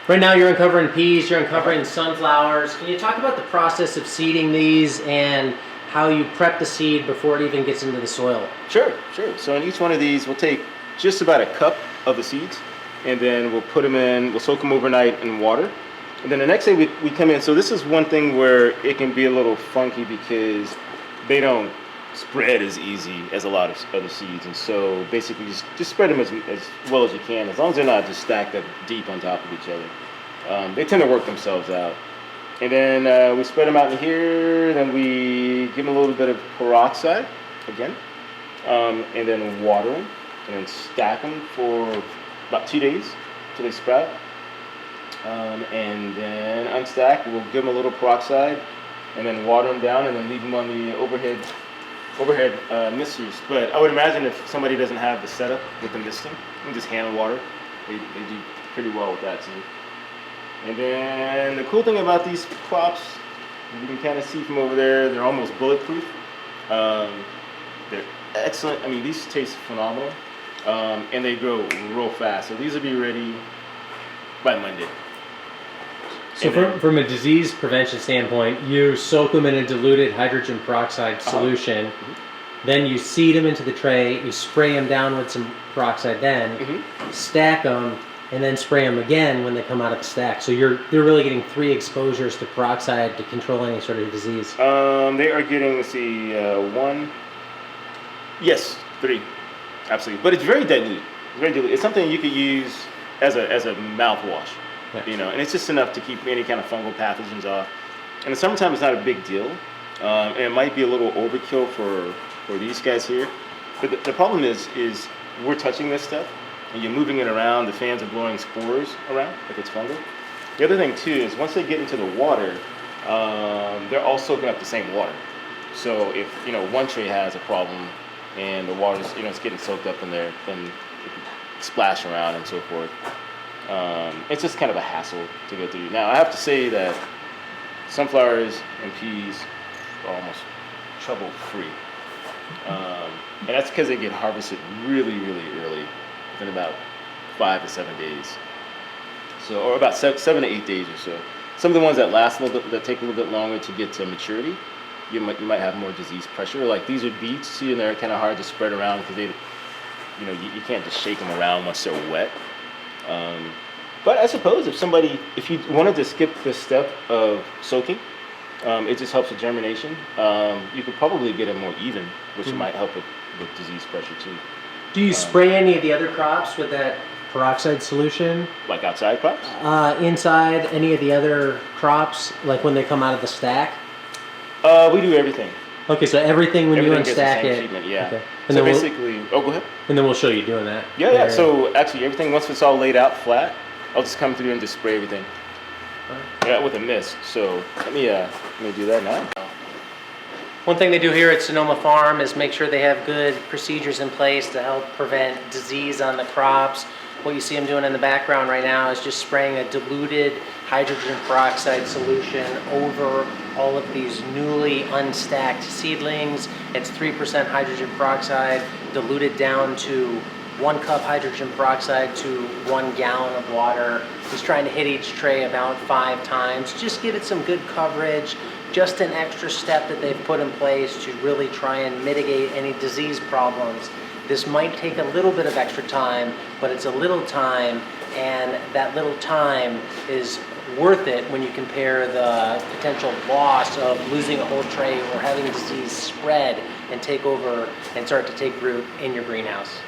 Right now you're uncovering peas, you're uncovering sunflowers. Can you talk about the process of seeding these and how you prep the seed before it even gets into the soil? Sure. So in each one of these, we'll take just about a cup of the seeds, and then we'll put them in, we'll soak them overnight in water. And then the next day we come in. So this is one thing where it can be a little funky because they don't spread as easy as a lot of other seeds. And so basically just spread them as well as you can, as long as they're not just stacked up deep on top of each other. They tend to work themselves out. And then we spread them out in here, then we give them a little bit of peroxide again, and then water them, and then stack them for about 2 days until they sprout. And then unstack, we'll give them a little peroxide, and then water them down, and then leave them on the overhead misters. But I would imagine if somebody doesn't have the setup with the misting, you can just hand water. They do pretty well with that too. And then the cool thing about these crops, you can kind of see from over there, they're almost bulletproof. They're excellent. I mean, these taste phenomenal, and they grow real fast. So these will be ready by Monday. So from a disease prevention standpoint, you soak them in a diluted hydrogen peroxide solution, then you seed them into the tray, you spray them down with some peroxide, then stack them, and then spray them again when they come out of the stack. So you're really getting 3 exposures to peroxide to control any sort of disease. They are getting, let's see, 1, yes, 3, absolutely. But it's very dilute. It's very dilute. It's something you could use as a mouthwash. Yeah. You know, and it's just enough to keep any kind of fungal pathogens off. In the summertime, it's not a big deal, and it might be a little overkill for these guys here. But the problem is we're touching this stuff, and you're moving it around. The fans are blowing spores around if it's fungal. The other thing too is once they get into the water, they're all soaking up the same water. So if one tray has a problem and the water's it's getting soaked up in there, then it can splash around and so forth. It's just kind of a hassle to go through. Now, I have to say that sunflowers and peas are almost trouble-free. And that's because they get harvested really, really early, within about 5 to 7 days. So, or about 7 to 8 days or so. Some of the ones that last a little bit, that take a little bit longer to get to maturity, you might have more disease pressure. Like these are beets, too, and they're kind of hard to spread around because they, you can't just shake them around once they're wet. But I suppose if you wanted to skip this step of soaking, it just helps with germination. You could probably get it more even, which might help with disease pressure too. Do you spray any of the other crops with that peroxide solution? Like outside crops? Inside any of the other crops, like when they come out of the stack? We do everything. Okay, so everything when Everything you unstack gets the same it. treatment, yeah. Okay. And so basically, go ahead. And then we'll show you doing that. Yeah. So actually, everything once it's all laid out flat, I'll just come through and just spray everything. Yeah, with a mist. So let me do that now. One thing they do here at Sonoma Farm is make sure they have good procedures in place to help prevent disease on the crops. What you see them doing in the background right now is just spraying a diluted hydrogen peroxide solution over all of these newly unstacked seedlings. It's 3% hydrogen peroxide diluted down to 1 cup hydrogen peroxide to 1 gallon of water. He's trying to hit each tray about 5 times. Just give it some good coverage, just an extra step that they've put in place to really try and mitigate any disease problems. This might take a little bit of extra time, but it's a little time, and that little time is worth it when you compare the potential loss of losing a whole tray or having disease spread and take over and start to take root in your greenhouse.